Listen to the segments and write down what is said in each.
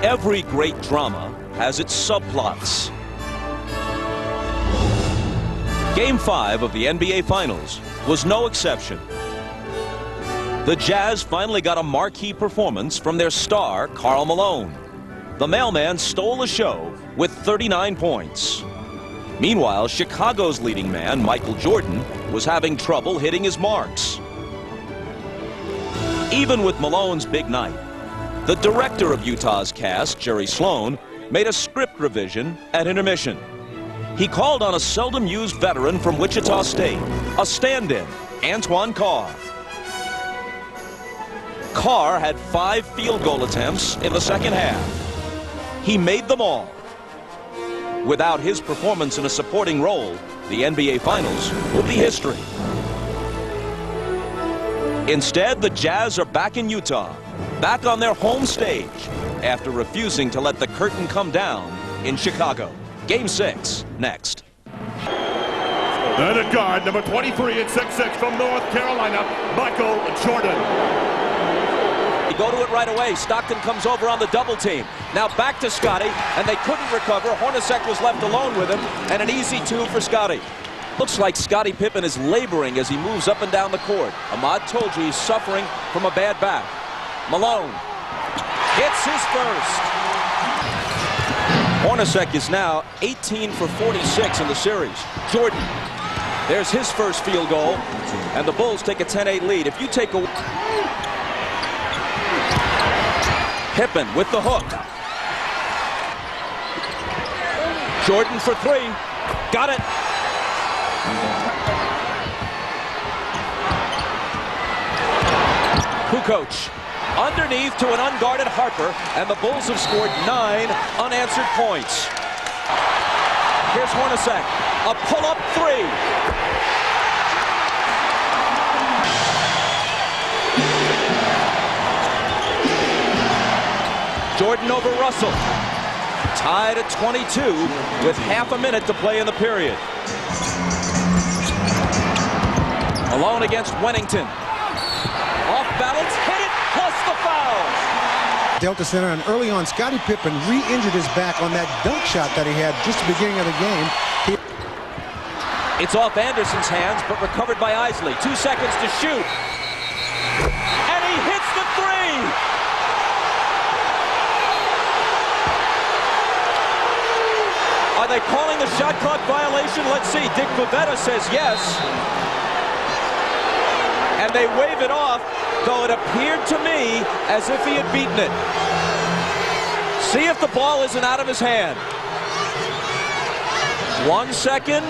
Every great drama has its subplots. Game 5 of the NBA Finals was no exception. The Jazz finally got a marquee performance from their star, Karl Malone. The mailman stole the show with 39 points. Meanwhile, Chicago's leading man, Michael Jordan, was having trouble hitting his marks. Even with Malone's big night, the director of Utah's cast, Jerry Sloan, made a script revision at intermission. He called on a seldom-used veteran from Wichita State, a stand-in, Antoine Carr. Carr had 5 field goal attempts in the second half. He made them all. Without his performance in a supporting role, the NBA Finals would be history. Instead, the Jazz are back in Utah, back on their home stage, after refusing to let the curtain come down in Chicago. Game 6, next. And at guard, number 23 and 6'6" from North Carolina, Michael Jordan. They go to it right away. Stockton comes over on the double team. Now back to Scotty, and they couldn't recover. Hornacek was left alone with him, and an easy 2 for Scotty. Looks like Scottie Pippen is laboring as he moves up and down the court. Ahmad told you he's suffering from a bad back. Malone hits his first. Hornacek is now 18 for 46 in the series. Jordan, there's his first field goal, and the Bulls take a 10-8 lead. If you take a... Pippen with the hook. Jordan for 3. Got it. Kukoc underneath to an unguarded Harper, and the Bulls have scored 9 unanswered points. Here's Hornacek, a pull-up 3. Jordan over Russell. Tied at 22 with half a minute to play in the period. Alone against Wennington. Off balance, hit it, plus the foul. Delta Center, and early on, Scottie Pippen re-injured his back on that dunk shot that he had just at the beginning of the game. It's off Anderson's hands, but recovered by Isley. 2 seconds to shoot. And he hits the 3! Are they calling the shot clock violation? Let's see. Dick Bavetta says yes. And they wave it off, though it appeared to me as if he had beaten it. See if the ball isn't out of his hand. 1 second.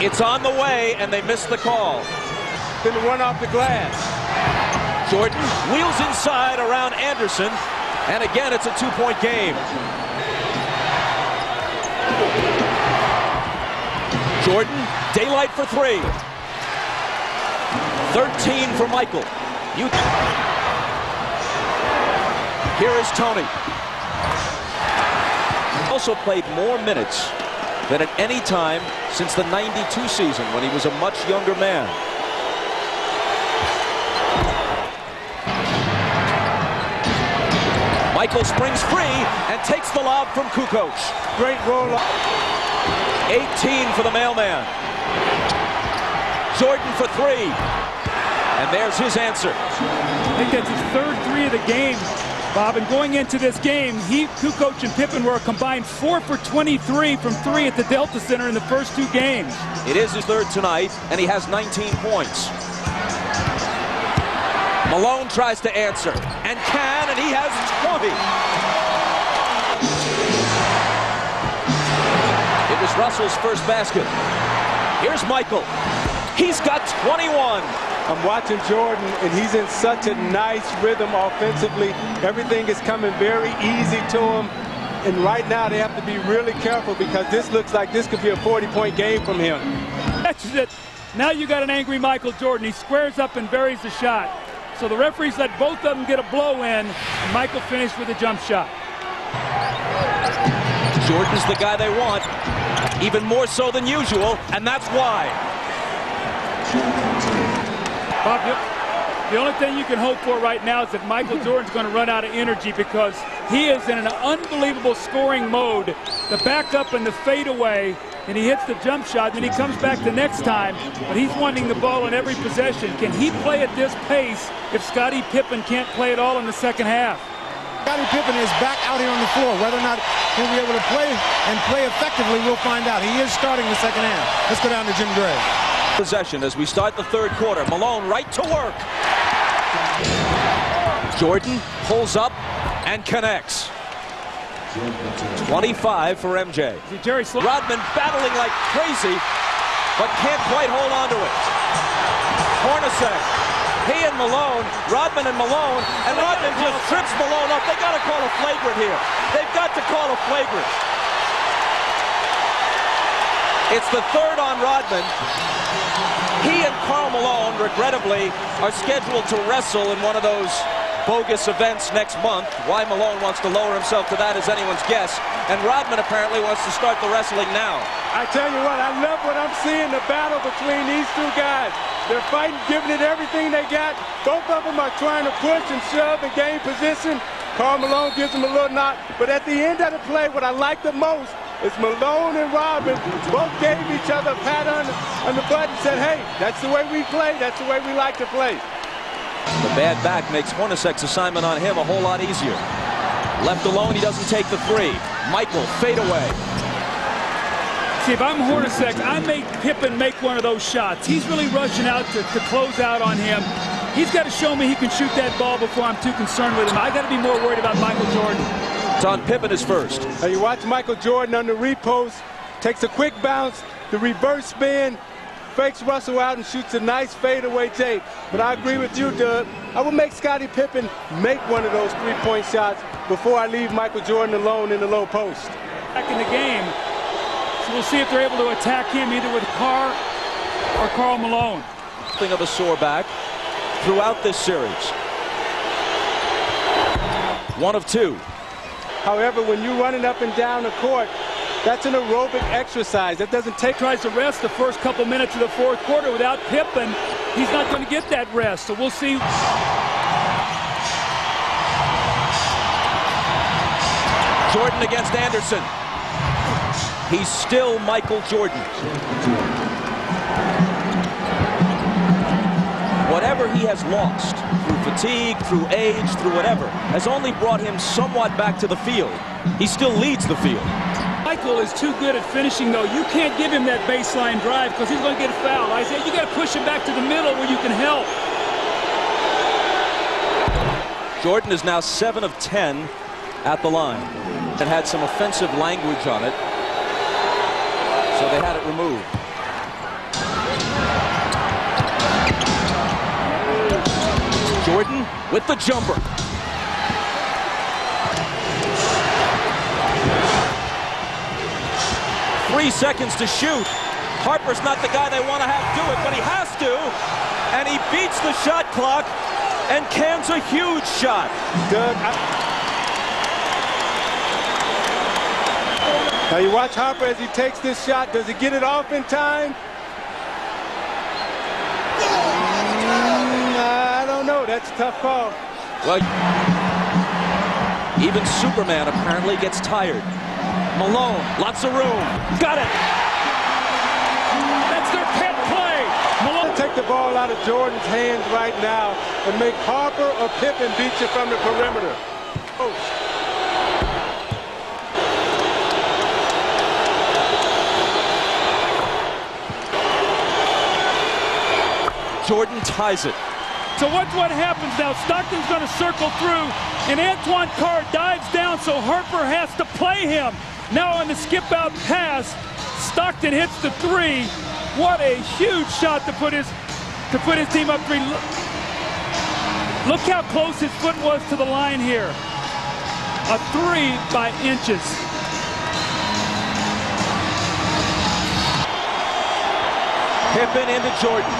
It's on the way, and they missed the call. Then run off the glass. Jordan wheels inside around Anderson, and again it's a 2-point game. Jordan, daylight for 3. 13 for Michael. Here is Tony. Also played more minutes than at any time since the '92 season when he was a much younger man. Michael springs free and takes the lob from Kukoc. Great roll. 18 for the mailman. Jordan for 3. And there's his answer. I think that's his third 3 of the game, Bob. And going into this game, Kukoc and Pippen were a combined 4 for 23 from 3 at the Delta Center in the first 2 games. It is his third tonight, and he has 19 points. Malone tries to answer, and can, and he has 20. It was Russell's first basket. Here's Michael. He's got 21. I'm watching Jordan, and he's in such a nice rhythm offensively. Everything is coming very easy to him. And right now they have to be really careful because this looks like this could be a 40-point game from him. That's it. Now you got an angry Michael Jordan. He squares up and buries the shot. So the referees let both of them get a blow in, and Michael finished with a jump shot. Jordan's the guy they want, even more so than usual, and that's why. Bob, The only thing you can hope for right now is that Michael Jordan's going to run out of energy because he is in an unbelievable scoring mode. The backup and the fadeaway, and he hits the jump shot, then he comes back the next time, but he's wanting the ball in every possession. Can he play at this pace if Scottie Pippen can't play at all in the second half? Scottie Pippen is back out here on the floor. Whether or not he'll be able to play and play effectively, we'll find out. He is starting the second half. Let's go down to Jim Gray. Possession as we start the third quarter. Malone right to work. Jordan pulls up and connects. 25 for MJ. Rodman battling like crazy, but can't quite hold on to it. Hornacek, he and Malone, Rodman and Malone, and Rodman just trips Malone up. They got to call a flagrant here. They've got to call a flagrant. It's the third on Rodman. He and Karl Malone, regrettably, are scheduled to wrestle in one of those bogus events next month. Why Malone wants to lower himself to that is anyone's guess. And Rodman apparently wants to start the wrestling now. I tell you what, I love what I'm seeing, the battle between these two guys. They're fighting, giving it everything they got. Both of them are trying to push and shove and gain position. Karl Malone gives him a little knock. But at the end of the play, what I like the most is Malone and Rodman both gave each other a pat on the butt and said, hey, that's the way we play. That's the way we like to play. The bad back makes Hornacek's assignment on him a whole lot easier. Left alone, he doesn't take the three. Michael, fade away. See, if I'm Hornacek, I make Pippen make one of those shots. He's really rushing out to close out on him. He's got to show me he can shoot that ball before I'm too concerned with him. I got to be more worried about Michael Jordan. Don Pippen is first. Now you watch Michael Jordan on the repost, takes a quick bounce, the reverse spin, fakes Russell out and shoots a nice fadeaway take. But I agree with you, Doug. I would make Scottie Pippen make one of those three-point shots before I leave Michael Jordan alone in the low post. Back in the game, so we'll see if they're able to attack him either with Carr or Karl Malone. Thing of a sore back throughout this series. 1 of 2. However, when you're running up and down the court, that's an aerobic exercise. That doesn't take... Tries to rest the first couple minutes of the fourth quarter without Pippen. He's not going to get that rest, so we'll see. Jordan against Anderson. He's still Michael Jordan. Whatever he has lost, through fatigue, through age, through whatever, has only brought him somewhat back to the field. He still leads the field. Michael is too good at finishing, though. You can't give him that baseline drive because he's going to get fouled. I said you got to push him back to the middle where you can help. Jordan is now 7 of 10 at the line and had some offensive language on it, so they had it removed. Jordan with the jumper. Three seconds to shoot. Harper's not the guy they want to have do it, but he has to. And he beats the shot clock and cans a huge shot. Doug, now you watch Harper as he takes this shot. Does he get it off in time? I don't know. That's a tough call. Well, even Superman apparently gets tired. Malone, lots of room. Got it. That's their pet play. Malone. Take the ball out of Jordan's hands right now and make Harper or Pippen beat you from the perimeter. Jordan ties it. So what happens now? Stockton's going to circle through, and Antoine Carr dives down, so Harper has to play him. Now on the skip-out pass, Stockton hits the three. What a huge shot to put his team up 3. Look how close his foot was to the line here. A 3 by inches. Pippen into Jordan.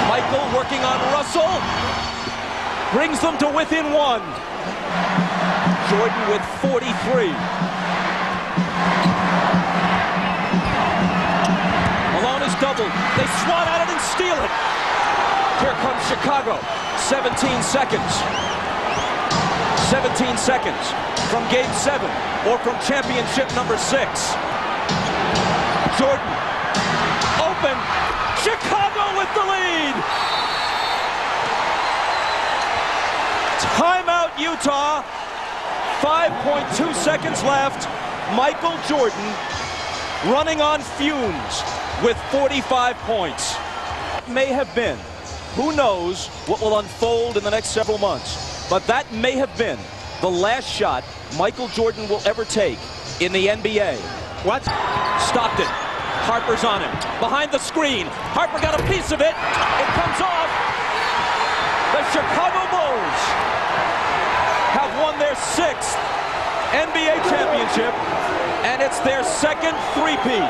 Michael working on Russell. Brings them to within 1. Jordan with 43. Malone is doubled. They swat at it and steal it. Here comes Chicago. 17 seconds. 17 seconds from Game 7 or from championship number 6. Jordan. Open. Chicago with the lead. Timeout, Utah. 5.2 seconds left. Michael Jordan running on fumes with 45 points. May have been. Who knows what will unfold in the next several months. But that may have been the last shot Michael Jordan will ever take in the NBA. Watch. Stockton. Harper's on him. Behind the screen. Harper got a piece of it. It comes off. The Chicago Bulls have won their 6th NBA championship, and it's their second three-peat.